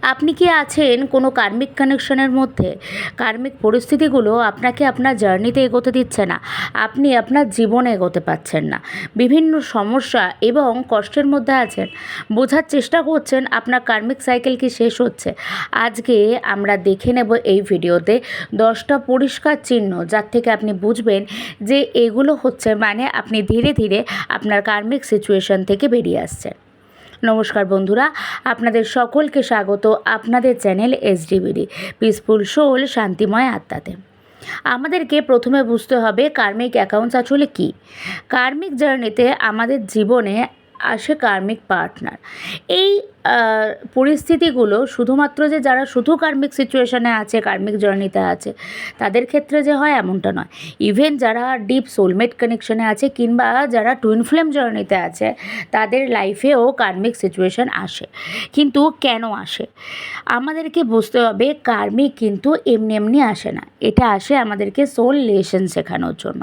আপনি কি আছেন কোনো কার্মিক কানেকশনের মধ্যে? কার্মিক পরিস্থিতিগুলো আপনাকে আপনার জার্নিতে এগোতে দিচ্ছে না, আপনি আপনার জীবনে এগোতে পারছেন না, বিভিন্ন সমস্যা এবং কষ্টের মধ্যে আছেন, বোঝার চেষ্টা করছেন আপনার কার্মিক সাইকেল কি শেষ হচ্ছে। আজকে আমরা দেখে নেব এই ভিডিওতে 10টা পরিষ্কার চিহ্ন, যার থেকে আপনি বুঝবেন যে এগুলো হচ্ছে মানে আপনি ধীরে ধীরে আপনার কার্মিক সিচুয়েশন থেকে বেরিয়ে আসছেন। নমস্কার বন্ধুরা, আপনাদের সকলকে স্বাগত আপনাদের চ্যানেল SDBD পিসফুল সোল, শান্তিময় আত্মাতে। আমাদেরকে প্রথমে বুঝতে হবে কার্মিক অ্যাকাউন্টস আসলে কী। কার্মিক জার্নিতে আমাদের জীবনে আসে কার্মিক পার্টনার। এই পরিস্থিতিগুলো শুধুমাত্র যে যারা শুধু কার্মিক সিচুয়েশনে আছে, কার্মিক জার্নিতে আছে, তাদের ক্ষেত্রে যে হয় এমনটা নয়। ইভেন যারা ডিপ সোলমেট কানেকশনে আছে কিংবা যারা টুইন ফ্লেম জার্নিতে আছে, তাদের লাইফেও কার্মিক সিচুয়েশন আসে। কিন্তু কেন আসে আমাদেরকে বুঝতে হবে। কার্মিক কিন্তু এমনি এমনি আসে না, এটা আসে আমাদেরকে সোল লেসন শেখানোর জন্য।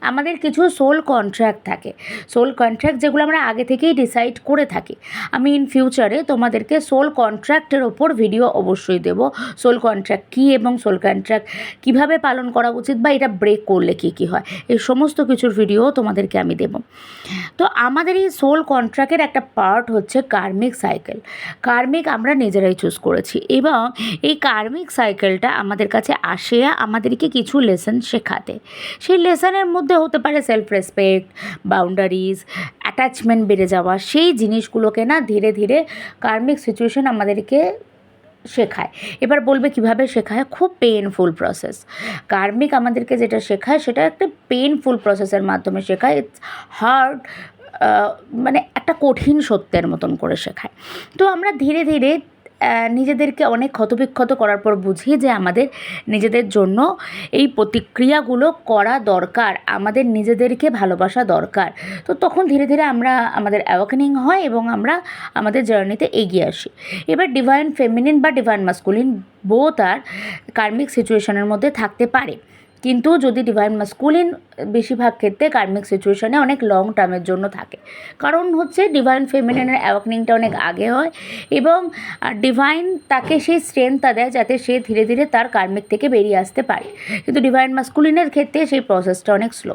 আমাদের কিছু সোল কন্ট্রাক্ট থাকে, সোল কন্ট্রাক্ট যেগুলো আমরা আগে থেকেই ডিসাইড করে থাকি। আমি ইন ফিউচারে তোমাদেরকে সোল কন্ট্রাক্টের ওপর ভিডিও অবশ্যই দেব। সোল কন্ট্রাক্ট কী এবং সোল কন্ট্রাক্ট কীভাবে পালন করা উচিত বা এটা ব্রেক করলে কী কী হয়, এই সমস্ত কিছুর ভিডিও তোমাদেরকে আমি দেব। তো আমাদের এই সোল কন্ট্রাক্টের একটা পার্ট হচ্ছে কার্মিক সাইকেল। কার্মিক আমরা নিজেরাই চুজ করেছি এবং এই কার্মিক সাইকেলটা আমাদের কাছে আসে আমাদেরকে কিছু লেসন শেখাতে। সেই লেসনের মধ্যে হতে পারে সেলফ রেসপেক্ট, বাউন্ডারিজ, অ্যাটাচমেন্ট বেড়ে যাওয়া। সেই জিনিসগুলোকে না ধীরে ধীরে কার্মিক সিচুয়েশন আমাদেরকে শেখায়। এবার বলবে কিভাবে শেখায়? খুব পেইনফুল প্রসেস। কার্মিক আমাদেরকে যেটা শেখায় সেটা একটা পেইনফুল প্রসেসের মাধ্যমে শেখায়। ইটস হার্ড, মানে একটা কঠিন সত্যের মতন করে শেখায়। তো আমরা ধীরে ধীরে নিজেদেরকে অনেক ক্ষতবিক্ষত করার পর বুঝি যে আমাদের নিজেদের জন্য এই প্রতিক্রিয়াগুলো করা দরকার, আমাদের নিজেদেরকে ভালোবাসা দরকার। তো তখন ধীরে ধীরে আমরা আমাদের অ্যাওয়াকেনিং হয় এবং আমরা আমাদের জার্নিতে এগিয়ে আসি। এবার ডিভাইন ফেমিনিন বা ডিভাইন মাস্কুলিন বোথ আর কার্মিক সিচুয়েশনের মধ্যে থাকতে পারে, কিন্তু যদি ডিভাইন মাস্কুলিন বেশিরভাগ ক্ষেত্রে কার্মিক সিচুয়েশনে অনেক লং টার্মের জন্য থাকে। কারণ হচ্ছে ডিভাইন ফেমিনিনের অ্যাওয়াকনিংটা অনেক আগে হয় এবং ডিভাইন তাকে সেই স্ট্রেংথটা দেয় যাতে সে ধীরে ধীরে তার কার্মিক থেকে বেরিয়ে আসতে পারে। কিন্তু ডিভাইন মাস্কুলিনের ক্ষেত্রে সেই প্রসেসটা অনেক স্লো।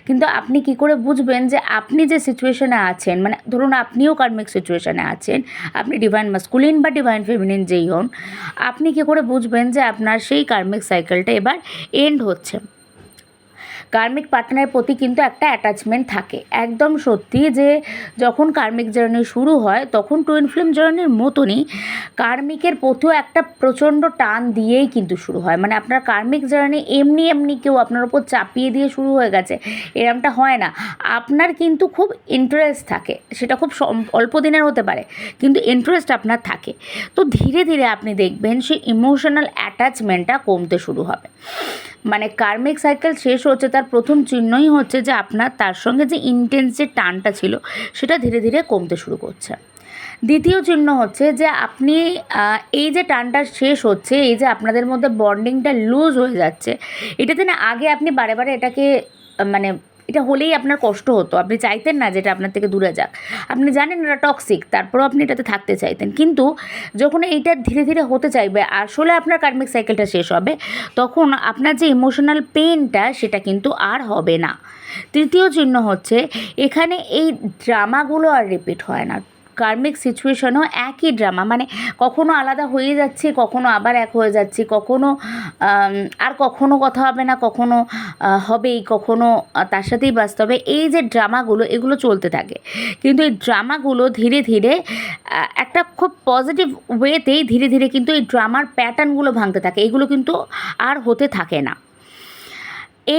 কিন্তু আপনি কি করে বুঝবেন যে আপনি যে সিচুয়েশনে আছেন, মানে ধরুন আপনিও কার্মিক সিচুয়েশনে আছেন, আপনি ডিভাইন মাস্কুলিন বা ডিভাইন ফেমিনিন যেই হন, আপনি কি করে বুঝবেন যে আপনার সেই কার্মিক সাইকেলটা এবার এন্ড হচ্ছে? কার্মিক পার্টনারের প্রতি কিন্তু একটা অ্যাটাচমেন্ট থাকে। একদম সত্যি যে যখন কার্মিক জার্নি শুরু হয় তখন টুইন ফ্লেম জার্নির মতনই কার্মিকের প্রতিও একটা প্রচণ্ড টান দিয়েই কিন্তু শুরু হয়। মানে আপনার কার্মিক জার্নি এমনি এমনি কেউ আপনার উপর চাপিয়ে দিয়ে শুরু হয়ে গেছে এরমটা হয় না। আপনার কিন্তু খুব ইন্টারেস্ট থাকে, সেটা খুব অল্প দিনের হতে পারে কিন্তু ইন্টারেস্ট আপনার থাকে। তো ধীরে ধীরে আপনি দেখবেন সেই ইমোশনাল অ্যাটাচমেন্টটা কমতে শুরু হবে। মানে কার্মিক সাইকেল শেষ হচ্ছে তার প্রথম চিহ্নই হচ্ছে যে আপনার তার সঙ্গে যে ইন্টেন্স যে টানটা ছিল সেটা ধীরে ধীরে কমতে শুরু করছে। দ্বিতীয় চিহ্ন হচ্ছে যে আপনি এই যে টানটা শেষ হচ্ছে, এই যে আপনাদের মধ্যে বন্ডিংটা লুজ হয়ে যাচ্ছে, এটাতে না আগে আপনি বারে বারে এটাকে মানে এটা হলেই আপনার কষ্ট হতো, আপনি চাইতেন না যেটা আপনার থেকে দূরে যাক, আপনি জানেন এটা টক্সিক, তারপরেও আপনি এটাতে থাকতে চাইতেন। কিন্তু যখন এইটা ধীরে ধীরে হতে চাইবে, আসলে আপনার কার্মিক সাইকেলটা শেষ হবে, তখন আপনার যে ইমোশনাল পেনটা সেটা কিন্তু আর হবে না। তৃতীয় চিহ্ন হচ্ছে এখানে এই ড্রামাগুলো আর রিপিট হয় না। কার্মিক সিচুয়েশনও একই ড্রামা, মানে কখনো আলাদা হয়ে যাচ্ছি, কখনো আবার এক হয়ে যাচ্ছি, কখনো আর কখনো কথা হবে না, কখনো হবেই, কখনো তার সাথেই বাঁচতে হবে। এই যে ড্রামাগুলো এগুলো চলতে থাকে, কিন্তু এই ড্রামাগুলো ধীরে ধীরে একটা খুব পজিটিভ ওয়েতেই ধীরে ধীরে কিন্তু এই ড্রামার প্যাটার্নগুলো ভাঙতে থাকে, এগুলো কিন্তু আর হতে থাকে না।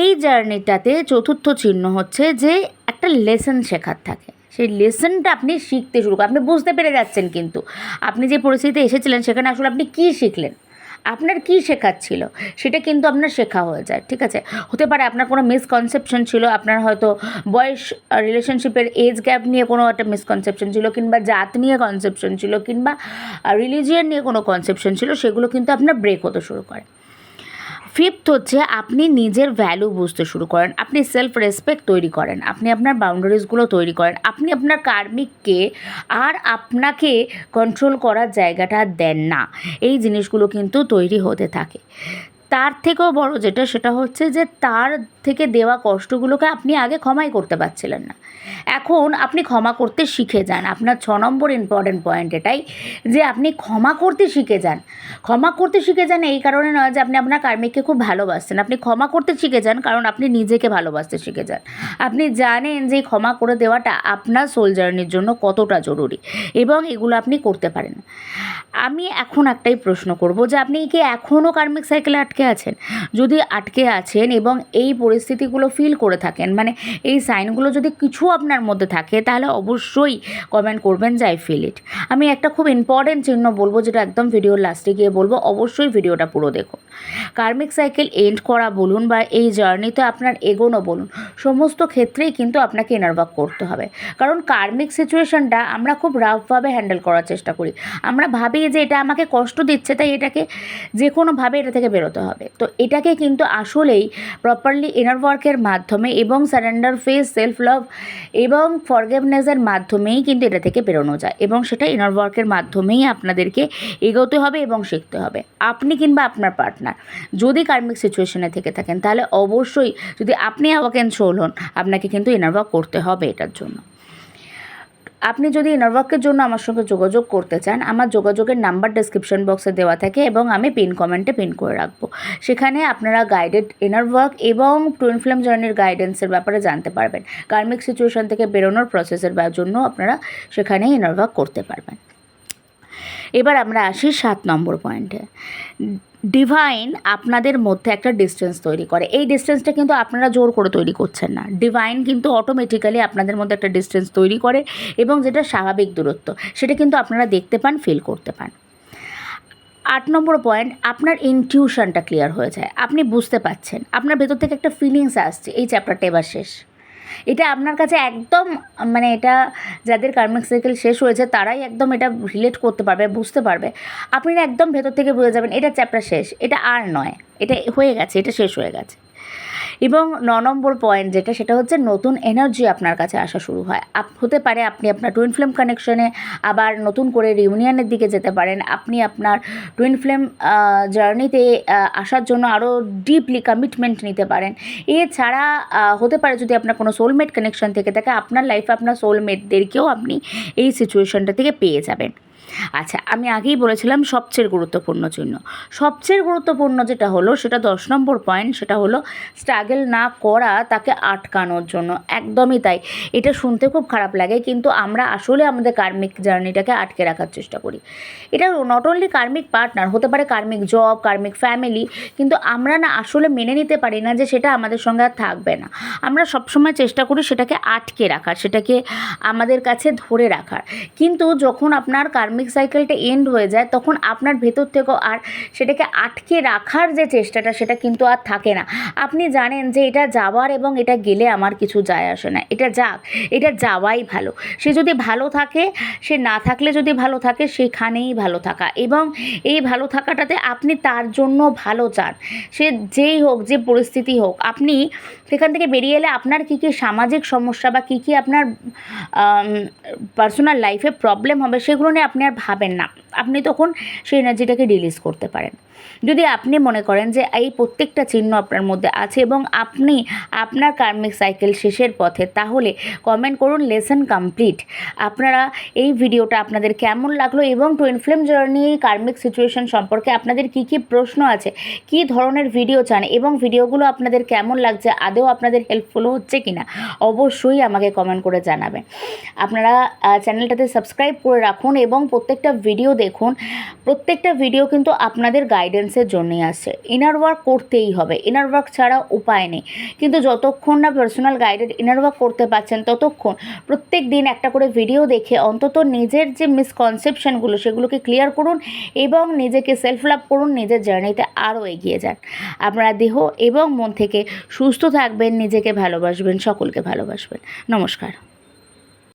এই জার্নিটাতে চতুর্থ চিহ্ন হচ্ছে যে একটা লেসন শেখার থাকে। সেই লেসনটা আপনি শিখতে শুরু করেন, আপনি বুঝতে পেরে যাচ্ছেন কিন্তু আপনি যে পরিস্থিতিতে এসেছিলেন সেখানে আসলে আপনি কী শিখলেন, আপনার কী শেখাচ্ছিল সেটা কিন্তু আপনার শেখা হয়ে যায়। ঠিক আছে, হতে পারে আপনার কোনো মিসকনসেপশন ছিল, আপনার হয়তো বয়স, রিলেশনশিপের এজ গ্যাপ নিয়ে কোনো একটা মিসকনসেপশন ছিল, কিংবা জাত নিয়ে কনসেপশন ছিল, কিংবা রিলিজিয়ান নিয়ে কোনো কনসেপশন ছিল, সেগুলো কিন্তু আপনার ব্রেক হতে শুরু করে। ফিফথ হচ্ছে আপনি নিজের ভ্যালু বুঝতে শুরু করেন, আপনি সেলফ রেসপেক্ট তৈরি করেন, আপনি আপনার বাউন্ডারিজগুলো তৈরি করেন, আপনি আপনার কার্মিককে আর আপনাকে কন্ট্রোল করার জায়গাটা দেন না। এই জিনিসগুলো কিন্তু তৈরি হতে থাকে। তার থেকেও বড় যেটা, সেটা হচ্ছে যে তার থেকে দেওয়া কষ্টগুলোকে আপনি আগে ক্ষমাই করতে পারছিলেন না, এখন আপনি ক্ষমা করতে শিখে যান। আপনার 6 নম্বর ইম্পর্টেন্ট পয়েন্ট এটাই যে আপনি ক্ষমা করতে শিখে যান। ক্ষমা করতে শিখে যান এই কারণে নয় যে আপনি আপনার কার্মিককে খুব ভালোবাসছেন, আপনি ক্ষমা করতে শিখে যান কারণ আপনি নিজেকে ভালোবাসতে শিখে যান। আপনি জানেন যে ক্ষমা করে দেওয়াটা আপনার সোল জার্নির জন্য কতটা জরুরি এবং এগুলো আপনি করতে পারেন। আমি এখন একটাই প্রশ্ন করব যে আপনি কি এখনও কার্মিক সাইকেলে আটকে আছেন? যদি আটকে আছেন এবং এই পরিস্থিতিগুলো ফিল করে থাকেন, মানে এই সাইনগুলো যদি কিছু আপনার মধ্যে থাকে, তাহলে অবশ্যই কমেন্ট করবেন যে আই ফিল ইট। আমি একটা খুব ইম্পর্টেন্ট চিহ্ন বলবো, যেটা একদম ভিডিওর লাস্টে গিয়ে বলবো, অবশ্যই ভিডিওটা পুরো দেখুন। কার্মিক সাইকেল এন্ড করা বলুন বা এই জার্নিতে আপনার এগোনো বলুন, সমস্ত ক্ষেত্রেই কিন্তু আপনাকে ইনার ওয়ার্ক করতে হবে। কারণ কার্মিক সিচুয়েশনটা আমরা খুব রাফভাবে হ্যান্ডেল করার চেষ্টা করি। আমরা ভাবি যে এটা আমাকে কষ্ট দিচ্ছে, তাই এটাকে যে কোনোভাবে এটা থেকে বেরোতে হবে। তো এটাকে কিন্তু আসলেই প্রপারলি ইনার ওয়ার্কের মাধ্যমে এবং সারেন্ডার ফেস, সেলফ লাভ এবং ফরগিভনেসের মাধ্যমেই কিন্তু এটা থেকে বেরোনো যায়, এবং সেটা ইনার ওয়ার্কের মাধ্যমেই আপনাদেরকে এগোতে হবে এবং শিখতে হবে। আপনি কিংবা আপনার পার্টনার যদি কার্মিক সিচুয়েশনে থেকে থাকেন, তাহলে অবশ্যই, যদি আপনি অ্যাওয়াকেন সোল হন, আপনাকে কিন্তু ইনার ওয়ার্ক করতে হবে এটার জন্য। আপনি যদি ইনার ওয়ার্কের জন্য আমার সঙ্গে যোগাযোগ করতে চান, আমার যোগাযোগের নাম্বার ডেসক্রিপশন বক্সে দেওয়া থাকে এবং আমি পিন কমেন্টে পিন করে রাখবো। সেখানে আপনারা গাইডেড ইনার ওয়ার্ক এবং টুইন ফ্লেম জার্নির গাইডেন্সের ব্যাপারে জানতে পারবেন। কার্মিক সিচুয়েশন থেকে বেরোনোর প্রসেসের জন্য আপনারা সেখানে ইনার ওয়ার্ক করতে পারবেন। এবার আমরা আসি 7 নম্বর পয়েন্টে। ডিভাইন আপনাদের মধ্যে একটা ডিস্টেন্স তৈরি করে। এই ডিস্টেন্সটা কিন্তু আপনারা জোর করে তৈরি করছেন না, ডিভাইন কিন্তু অটোমেটিক্যালি আপনাদের মধ্যে একটা ডিস্টেন্স তৈরি করে, এবং যেটা স্বাভাবিক দূরত্ব, সেটা কিন্তু আপনারা দেখতে পান, ফিল করতে পান। 8 নম্বর পয়েন্ট, আপনার ইনটিউশনটা ক্লিয়ার হয়ে যায়। আপনি বুঝতে পারছেন, আপনার ভেতর থেকে একটা ফিলিংস আসছে এই চ্যাপ্টারটা এবার শেষ। এটা আপনার কাছে একদম, মানে এটা যাদের কার্মিক সাইকেল শেষ হয়েছে তারাই একদম এটা রিলেট করতে পারবে, বুঝতে পারবে। আপনি একদম ভেতর থেকে বুঝে যাবেন এটা চ্যাপ্টার শেষ, এটা আর নয়, এটা হয়ে গেছে, এটা শেষ হয়ে গেছে। এবং 9 নম্বর পয়েন্ট যেটা, সেটা হচ্ছে নতুন এনার্জি আপনার কাছে আসা শুরু হয়। হতে পারে আপনি আপনার টুইন ফ্লেম কানেকশনে আবার নতুন করে রিউনিয়নের দিকে যেতে পারেন, আপনি আপনার টুইন ফ্লেম জার্নিতে আসার জন্য আরও ডিপলি কমিটমেন্ট নিতে পারেন। এছাড়া হতে পারে যদি আপনার কোনো সোলমেট কানেকশন থেকে থাকে, আপনার লাইফে আপনার সোলমেটদেরকেও আপনি এই সিচুয়েশনটা থেকে পেয়ে যাবেন। আচ্ছা, আমি আগেই বলেছিলাম সবচেয়ে গুরুত্বপূর্ণ চিহ্ন, সবচেয়ে গুরুত্বপূর্ণ যেটা হলো সেটা 10 নম্বর পয়েন্ট, সেটা হলো স্ট্রাগল না করা, তাকে আটকানোর জন্য। একদমই তাই, এটা শুনতে খুব খারাপ লাগে, কিন্তু আমরা আসলে আমাদের কার্মিক জার্নিটাকে আটকে রাখার চেষ্টা করি। এটা নট অনলি কার্মিক পার্টনার, হতে পারে কার্মিক জব, কার্মিক ফ্যামিলি, কিন্তু আমরা না আসলে মেনে নিতে পারি না যে সেটা আমাদের সঙ্গে আর থাকবে না। আমরা সবসময় চেষ্টা করি সেটাকে আটকে রাখার, সেটাকে আমাদের কাছে ধরে রাখার। কিন্তু যখন আপনার কার্মিক সাইকেলটা এন্ড হয়ে যায়, তখন আপনার ভেতর থেকেও আর সেটাকে আটকে রাখার যে চেষ্টাটা, সেটা কিন্তু আর থাকে না। আপনি জানেন যে এটা যাওয়ার এবং এটা গেলে আমার কিছু যায় আসে না, এটা যাক, এটা যাওয়াই ভালো। সে যদি ভালো থাকে, সে না থাকলে যদি ভালো থাকে, সেখানেই ভালো থাকা, এবং এই ভালো থাকাটাতে আপনি তার জন্য ভালো চান। সে যেই হোক, যে পরিস্থিতি হোক, আপনি সেখান থেকে বেরিয়ে এলে আপনার কী কী সামাজিক সমস্যা বা কী কী আপনার পার্সোনাল লাইফে প্রবলেম হবে, সেগুলো নিয়ে আপনি আর ভাবেন না। আপনি তখন সেই এনার্জিটাকে রিলিজ করতে পারেন। যদি আপনি মনে করেন যে এই প্রত্যেকটা চিহ্ন আপনার মধ্যে আছে এবং আপনি আপনার কার্মিক সাইকেল শেষের পথে, তাহলে কমেন্ট করুন লেসন কমপ্লিট। আপনারা এই ভিডিওটা আপনাদের কেমন লাগলো, এবং টুইন ফ্লেম জার্নি কার্মিক সিচুয়েশন সম্পর্কে আপনাদের কী কী প্রশ্ন আছে, কী ধরনের ভিডিও চান, এবং ভিডিওগুলো আপনাদের কেমন লাগছে, আদৌ আপনাদের হেল্পফুল হচ্ছে কি না, অবশ্যই আমাকে কমেন্ট করে জানাবেন। আপনারা চ্যানেলটাতে সাবস্ক্রাইব করে রাখুন এবং প্রত্যেকটা ভিডিও দেখুন। প্রত্যেকটা ভিডিও কিন্তু আপনাদের গাইডেন্সের জন্যই আসছে। ইনার ওয়ার্ক করতেই হবে, ইনার ওয়ার্ক ছাড়া উপায় নেই। কিন্তু যতক্ষণ না পার্সোনাল গাইডেড ইনার ওয়ার্ক করতে পারছেন, ততক্ষণ প্রত্যেক দিন একটা করে ভিডিও দেখে অন্তত নিজের যে মিসকনসেপশনগুলো, সেগুলোকে ক্লিয়ার করুন এবং নিজেকে সেলফ লাভ করুন, নিজের জার্নিতে আরও এগিয়ে যান। আপনারা দেহ এবং মন থেকে সুস্থ থাকবেন, নিজেকে ভালোবাসবেন, সকলকে ভালোবাসবেন। নমস্কার।